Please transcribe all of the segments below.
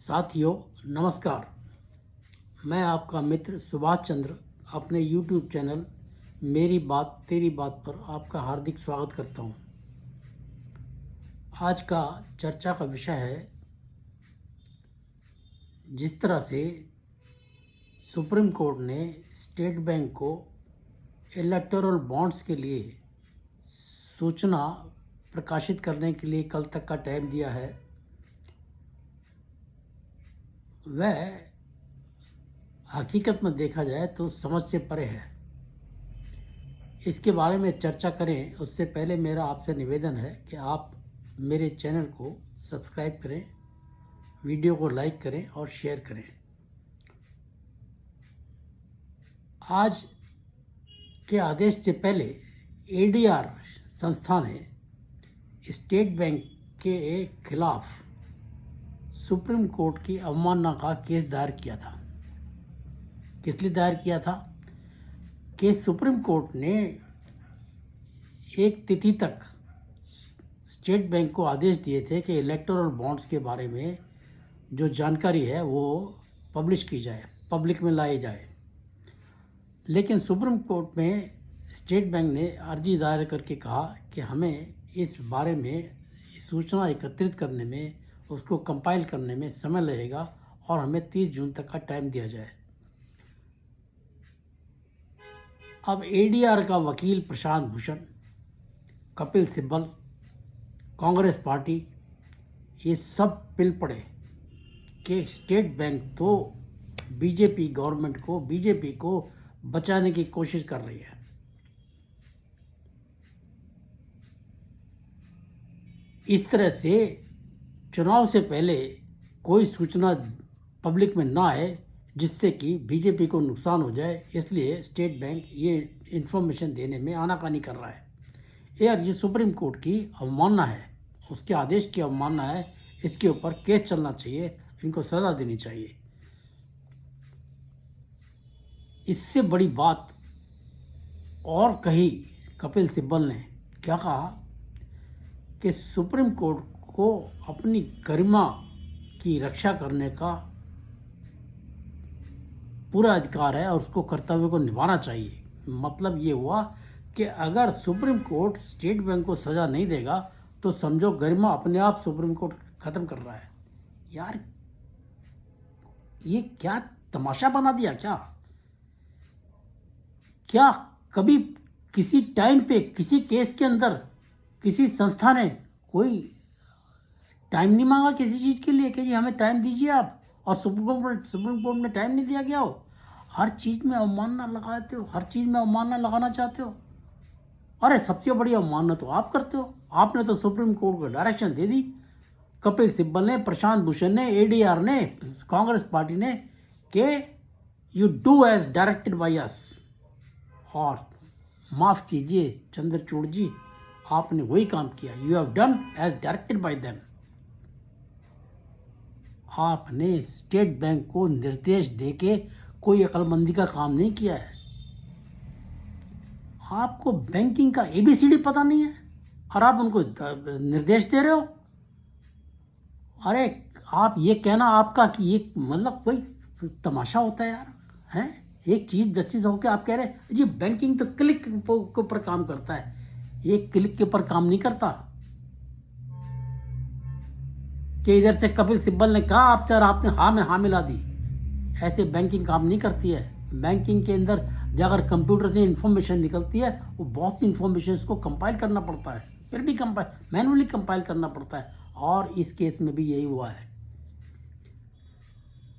साथियों नमस्कार। मैं आपका मित्र सुभाष चंद्र अपने YouTube चैनल मेरी बात तेरी बात पर आपका हार्दिक स्वागत करता हूं। आज का चर्चा का विषय है, जिस तरह से सुप्रीम कोर्ट ने स्टेट बैंक को इलेक्टोरल बॉन्ड्स के लिए सूचना प्रकाशित करने के लिए कल तक का टाइम दिया है, वह हकीकत में देखा जाए तो समझ से परे है। इसके बारे में चर्चा करें उससे पहले मेरा आपसे निवेदन है कि आप मेरे चैनल को सब्सक्राइब करें, वीडियो को लाइक करें और शेयर करें। आज के आदेश से पहले एडीआर संस्था ने स्टेट बैंक के खिलाफ सुप्रीम कोर्ट की अवमानना का केस दायर किया था। किस लिए दायर किया था कि सुप्रीम कोर्ट ने एक तिथि तक स्टेट बैंक को आदेश दिए थे कि इलेक्टोरल बॉन्ड्स के बारे में जो जानकारी है वो पब्लिश की जाए, पब्लिक में लाई जाए। लेकिन सुप्रीम कोर्ट में स्टेट बैंक ने अर्जी दायर करके कहा कि हमें इस बारे में सूचना एकत्रित करने में, उसको कंपाइल करने में समय लगेगा और हमें 30 जून तक का टाइम दिया जाए। अब एडीआर का वकील प्रशांत भूषण, कपिल सिब्बल, कांग्रेस पार्टी, ये सब पिल पड़े कि स्टेट बैंक तो बीजेपी गवर्नमेंट को, बीजेपी को बचाने की कोशिश कर रही है। इस तरह से चुनाव से पहले कोई सूचना पब्लिक में ना आए जिससे कि बीजेपी को नुकसान हो जाए, इसलिए स्टेट बैंक ये इन्फॉर्मेशन देने में आनाकानी कर रहा है। यार, ये सुप्रीम कोर्ट की अवमानना है, उसके आदेश की अवमानना है। इसके ऊपर केस चलना चाहिए, इनको सजा देनी चाहिए। इससे बड़ी बात और कही कपिल सिब्बल ने, क्या कहा कि सुप्रीम कोर्ट को अपनी गरिमा की रक्षा करने का पूरा अधिकार है और उसको कर्तव्य को निभाना चाहिए। मतलब ये हुआ कि अगर सुप्रीम कोर्ट स्टेट बैंक को सजा नहीं देगा तो समझो गरिमा अपने आप सुप्रीम कोर्ट खत्म कर रहा है। यार, ये क्या तमाशा बना दिया? क्या कभी किसी टाइम पे किसी केस के अंदर किसी संस्था ने कोई टाइम नहीं मांगा किसी चीज़ के लिए कि जी हमें टाइम दीजिए आप, और सुप्रीम कोर्ट ने टाइम नहीं दिया गया हो? हर चीज़ में अवमानना लगाते हो, हर चीज़ में अवमानना लगाना चाहते हो। अरे, सबसे बड़ी अवमानना तो आप करते हो। आपने तो सुप्रीम कोर्ट को डायरेक्शन दे दी, कपिल सिब्बल ने, प्रशांत भूषण ने, एडीआर ने, कांग्रेस पार्टी ने, कि you do as directed by us. और माफ़ कीजिए चंद्रचूड़ जी, आपने वही काम किया। You have done as directed by them. आपने स्टेट बैंक को निर्देश देके कोई अक्लमंदी का काम नहीं किया है। आपको बैंकिंग का एबीसीडी पता नहीं है और आप उनको निर्देश दे रहे हो। अरे, आप ये कहना आपका कि ये मतलब कोई तमाशा होता है यार, हैं? एक चीज़ 10 चीज़ होकर आप कह रहे हैं जी बैंकिंग तो क्लिक के ऊपर काम करता है। ये क्लिक के ऊपर काम नहीं करता कि इधर से कपिल सिब्बल ने कहा आपसे और आपने हाँ में हाँ मिला दी। ऐसे बैंकिंग काम नहीं करती है। बैंकिंग के अंदर अगर कंप्यूटर से इंफॉर्मेशन निकलती है, वो बहुत सी इंफॉर्मेशन को कंपाइल करना पड़ता है, फिर भी मैनुअली कंपाइल करना पड़ता है। और इस केस में भी यही हुआ है।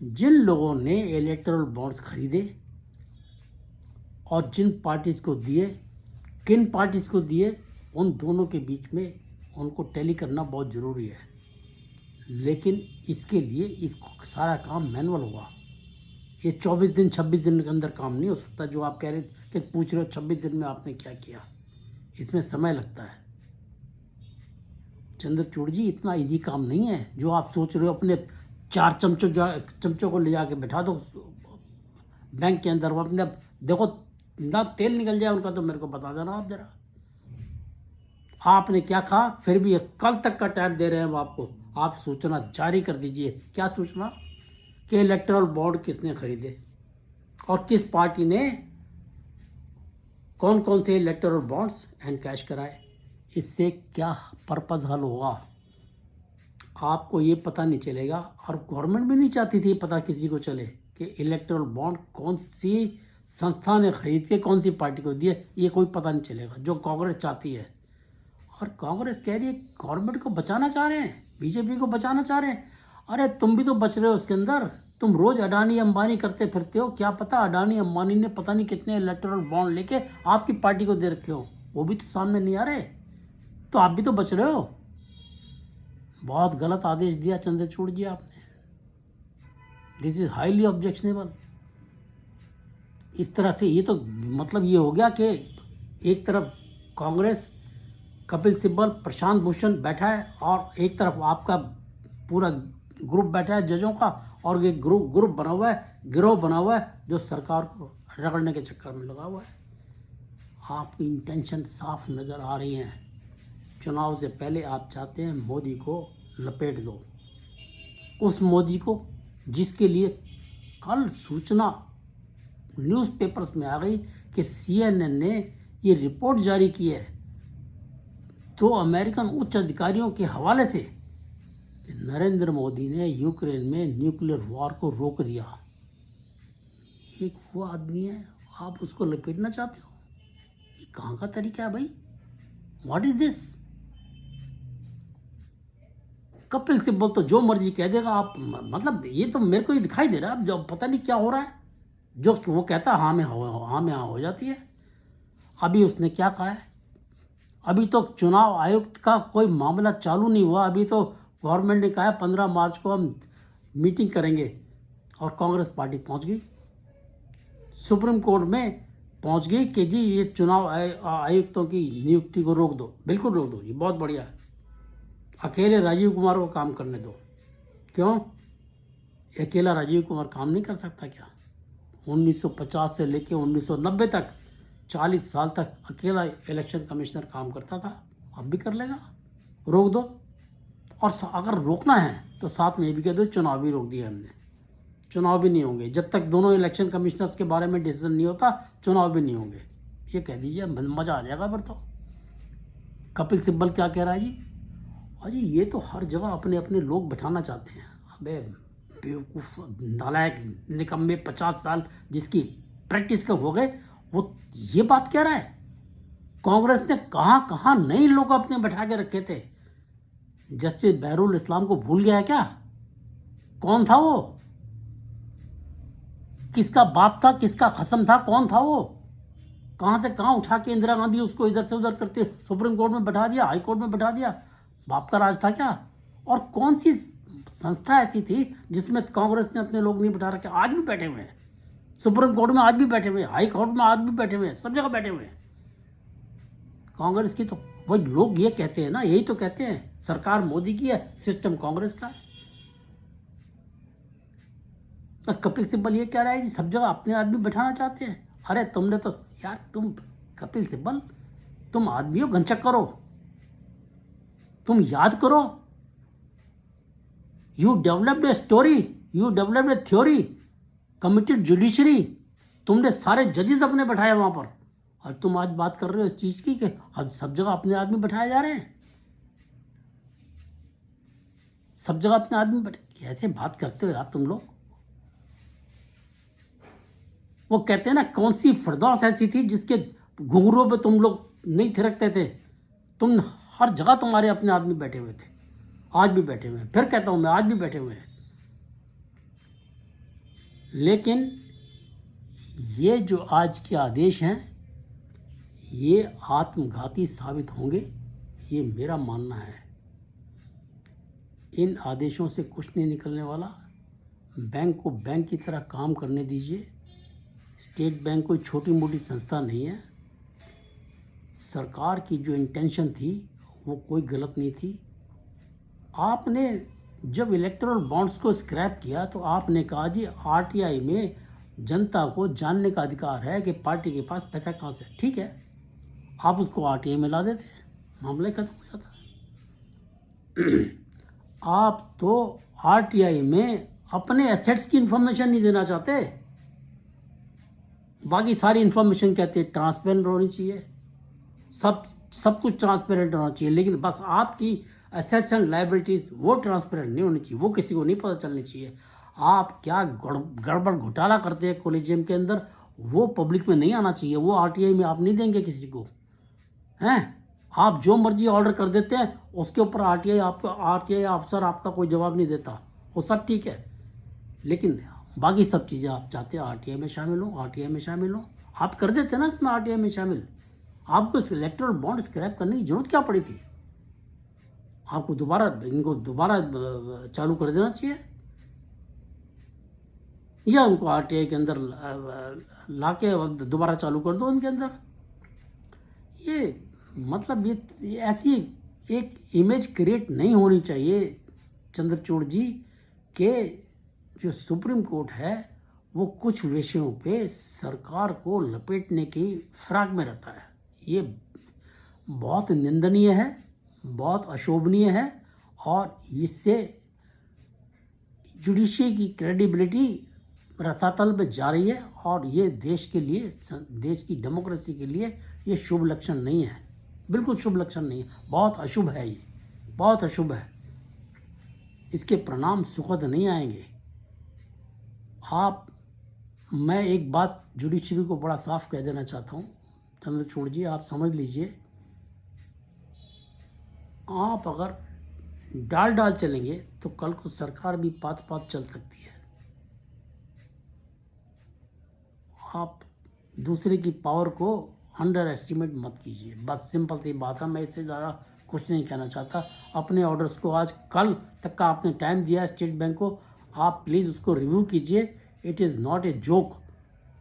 जिन लोगों ने इलेक्टोरल बॉन्ड्स खरीदे और जिन पार्टीज को दिए, किन पार्टीज को दिए, उन दोनों के बीच में उनको टैली करना बहुत ज़रूरी है। लेकिन इसके लिए इसको सारा काम मैनुअल हुआ। ये 24 दिन 26 दिन के अंदर काम नहीं हो सकता। जो आप कह रहे कि पूछ रहे हो 26 दिन में आपने क्या किया, इसमें समय लगता है। चंद्रचूड़ जी, इतना इजी काम नहीं है जो आप सोच रहे हो। अपने 4 चमचों को ले जाके बैठा दो बैंक के अंदर, वो अपने देखो ना तेल निकल जाए उनका, तो मेरे को बता देना आप जरा। आपने क्या कहा? फिर भी कल तक का टाइम दे रहे हैं हम आपको, आप सूचना जारी कर दीजिए। क्या सूचना? कि इलेक्टोरल बॉन्ड किसने खरीदे और किस पार्टी ने कौन कौन से इलेक्टोरल बॉन्ड्स एनकैश कराए। इससे क्या पर्पज़ हल होगा आपको ये पता नहीं चलेगा, और गवर्नमेंट भी नहीं चाहती थी पता किसी को चले कि इलेक्टोरल बॉन्ड कौन सी संस्था ने खरीद के कौन सी पार्टी को दिए, ये कोई पता नहीं चलेगा, जो कांग्रेस चाहती है। और कांग्रेस कह रही है गवर्नमेंट को बचाना चाह रहे हैं, बीजेपी को बचाना चाह रहे हैं। अरे तुम भी तो बच रहे हो उसके अंदर, तुम रोज अडानी अंबानी करते फिरते हो, क्या पता अडानी अंबानी ने पता नहीं कितने इलेक्टोरल बॉन्ड लेके आपकी पार्टी को दे रखे हो, वो भी तो सामने नहीं आ रहे, तो आप भी तो बच रहे हो। बहुत गलत आदेश दिया चंद्रचूड़ जी आपने, दिस इज हाईली ऑब्जेक्शनेबल। इस तरह से ये तो मतलब ये हो गया कि एक तरफ कांग्रेस कपिल सिब्बल प्रशांत भूषण बैठा है और एक तरफ आपका पूरा ग्रुप बैठा है जजों का, और ये ग्रुप बना हुआ है, गिरोह बना हुआ है जो सरकार को रगड़ने के चक्कर में लगा हुआ है। आपकी इंटेंशन साफ नज़र आ रही हैं। चुनाव से पहले आप चाहते हैं मोदी को लपेट दो, उस मोदी को जिसके लिए कल सूचना न्यूज़पेपर्स में आ गई कि CNN ने ये रिपोर्ट जारी की है 2 अमेरिकन उच्च अधिकारियों के हवाले से कि नरेंद्र मोदी ने यूक्रेन में न्यूक्लियर वॉर को रोक दिया। एक वो आदमी है, आप उसको लपेटना चाहते हो? ये कहाँ का तरीका है भाई? What is this? Kapil Sibal तो जो मर्जी कह देगा, आप मतलब ये तो मेरे को ही दिखाई दे रहा है, अब जो पता नहीं क्या हो रहा है, जो वो कहता है हाँ में हाँ हो जाती है। अभी उसने क्या कहा है? अभी तो चुनाव आयुक्त का कोई मामला चालू नहीं हुआ, अभी तो गवर्नमेंट ने कहा है 15 मार्च को हम मीटिंग करेंगे, और कांग्रेस पार्टी पहुंच गई सुप्रीम कोर्ट में, पहुंच गई कि जी ये चुनाव आयुक्तों की नियुक्ति को रोक दो। बिल्कुल रोक दो, ये बहुत बढ़िया है, अकेले राजीव कुमार को काम करने दो। क्यों? अकेला राजीव कुमार काम नहीं कर सकता क्या? 1950 से लेकर 1990 तक 40 साल तक अकेला इलेक्शन कमिश्नर काम करता था, अब भी कर लेगा। रोक दो, और अगर रोकना है तो साथ में ये भी कह दो चुनाव भी रोक दिया हमने, चुनाव भी नहीं होंगे जब तक दोनों इलेक्शन कमिश्नर्स के बारे में डिसीजन नहीं होता, चुनाव भी नहीं होंगे, ये कह दीजिए, मज़ा आ जाएगा फिर तो। कपिल सिब्बल क्या कह रहा है जी? अजी ये तो हर जगह अपने अपने लोग बैठाना चाहते हैं। अबे बेवकूफ़ नालायक निकम्मे, 50 साल जिसकी प्रैक्टिस का हो गए, वो ये बात कह रहा है? कांग्रेस ने कहाँ कहाँ नए लोग अपने बैठा के रखे थे। जस्टिस बहरुल इस्लाम को भूल गया है क्या? कौन था वो? किसका बाप था, किसका खसम था, कौन था वो? कहाँ से कहाँ उठा के इंदिरा गांधी उसको इधर से उधर करते सुप्रीम कोर्ट में बैठा दिया, हाई कोर्ट में बैठा दिया। बाप का राज था क्या? और कौन सी संस्था ऐसी थी जिसमें कांग्रेस ने अपने लोग नहीं बैठा रखे? आज भी बैठे हुए हैं सुप्रीम कोर्ट में, आज भी बैठे हुए हैं हाई कोर्ट में, आज भी बैठे हुए हैं, सब जगह बैठे हुए हैं कांग्रेस की। तो वही लोग ये कहते हैं ना, यही तो कहते हैं सरकार मोदी की है, सिस्टम कांग्रेस का है। तो कपिल सिब्बल ये कह रहा है कि सब जगह अपने आदमी बैठाना चाहते हैं। अरे तुमने तो यार, तुम कपिल सिब्बल, तुम आदमी हो, घनचक करो, तुम याद करो, you developed a story, you developed A theory, committed judiciary, तुमने सारे जजेस अपने बैठाए वहां पर, और तुम आज बात कर रहे हो इस चीज की कि सब जगह अपने आदमी बैठाए जा रहे हैं, सब जगह अपने आदमी बैठे। कैसे बात करते हो यार तुम लोग? वो कहते हैं ना, कौन सी फिरदौस ऐसी थी जिसके घुंघरूओं पे तुम लोग नहीं थिरकते थे? तुम हर जगह तुम्हारे अपने आदमी बैठे हुए थे, आज भी बैठे हुए हैं, फिर कहता हूं मैं, आज भी बैठे हुए हैं। लेकिन ये जो आज के आदेश हैं ये आत्मघाती साबित होंगे, ये मेरा मानना है। इन आदेशों से कुछ नहीं निकलने वाला। बैंक को बैंक की तरह काम करने दीजिए। स्टेट बैंक कोई छोटी मोटी संस्था नहीं है। सरकार की जो इंटेंशन थी वो कोई गलत नहीं थी। आपने जब इलेक्टोरल बॉन्ड्स को स्क्रैप किया तो आपने कहा जी RTI में जनता को जानने का अधिकार है कि पार्टी के पास पैसा कहाँ से। ठीक है, आप उसको RTI में ला देते, मामला खत्म हो जाता। आप तो आरटीआई में अपने एसेट्स की इंफॉर्मेशन नहीं देना चाहते, बाकी सारी इंफॉर्मेशन कहते हैं ट्रांसपेरेंट होनी चाहिए, सब कुछ ट्रांसपेरेंट होना चाहिए, लेकिन बस आपकी एसेट्स एंड लायबिलिटीज वो ट्रांसपेरेंट नहीं होनी चाहिए, वो किसी को नहीं पता चलनी चाहिए। आप क्या गड़बड़ घोटाला करते हैं कॉलेजियम के अंदर, वो पब्लिक में नहीं आना चाहिए, वो आरटीआई में आप नहीं देंगे किसी को, हैं? आप जो मर्जी ऑर्डर कर देते हैं, उसके ऊपर आरटीआई अफसर आपका कोई जवाब नहीं देता, वो सब ठीक है, लेकिन बाकी सब चीज़ें आप चाहते हैं आरटीआई में शामिल हो, आरटीआई में शामिल हो, आप कर देते ना इसमें आरटीआई में शामिल। आपको इलेक्टोरल बॉन्ड स्क्रैप करने की जरूरत क्या पड़ी थी? आपको इनको दोबारा चालू कर देना चाहिए, या उनको आरटीआई के अंदर लाके दोबारा चालू कर दो उनके अंदर। ये मतलब ये ऐसी एक इमेज क्रिएट नहीं होनी चाहिए चंद्रचूड़ जी के जो सुप्रीम कोर्ट है वो कुछ विषयों पे सरकार को लपेटने की फिराक में रहता है। ये बहुत निंदनीय है, बहुत अशोभनीय है, और इससे जुडिशरी की क्रेडिबिलिटी रसातल पे जा रही है, और ये देश के लिए, देश की डेमोक्रेसी के लिए ये शुभ लक्षण नहीं है, बिल्कुल शुभ लक्षण नहीं है, बहुत अशुभ है, ये बहुत अशुभ है, इसके परिणाम सुखद नहीं आएंगे। मैं एक बात जुडिशरी को बड़ा साफ कह देना चाहता हूँ, चंद्रचूड़ जी आप समझ लीजिए, आप अगर डाल चलेंगे तो कल को सरकार भी पात चल सकती है। आप दूसरे की पावर को अंडर एस्टिमेट मत कीजिए, बस सिंपल सी बात है, मैं इससे ज़्यादा कुछ नहीं कहना चाहता। अपने ऑर्डर्स को आज कल तक का आपने टाइम दिया है स्टेट बैंक को, आप प्लीज़ उसको रिव्यू कीजिए। It is not a joke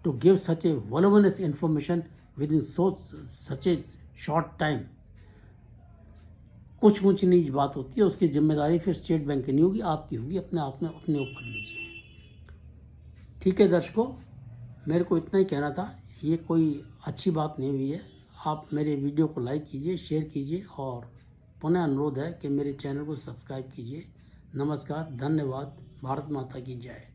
to give such a voluminous information within such a short time. कुछ ऊंच नीच बात होती है, उसकी जिम्मेदारी फिर स्टेट बैंक की नहीं होगी, आपकी होगी, अपने आप में अपने ऊपर लीजिए। ठीक है दर्शकों, मेरे को इतना ही कहना था, ये कोई अच्छी बात नहीं हुई है। आप मेरे वीडियो को लाइक कीजिए, शेयर कीजिए, और पुनः अनुरोध है कि मेरे चैनल को सब्सक्राइब कीजिए। नमस्कार, धन्यवाद, भारत माता की जय।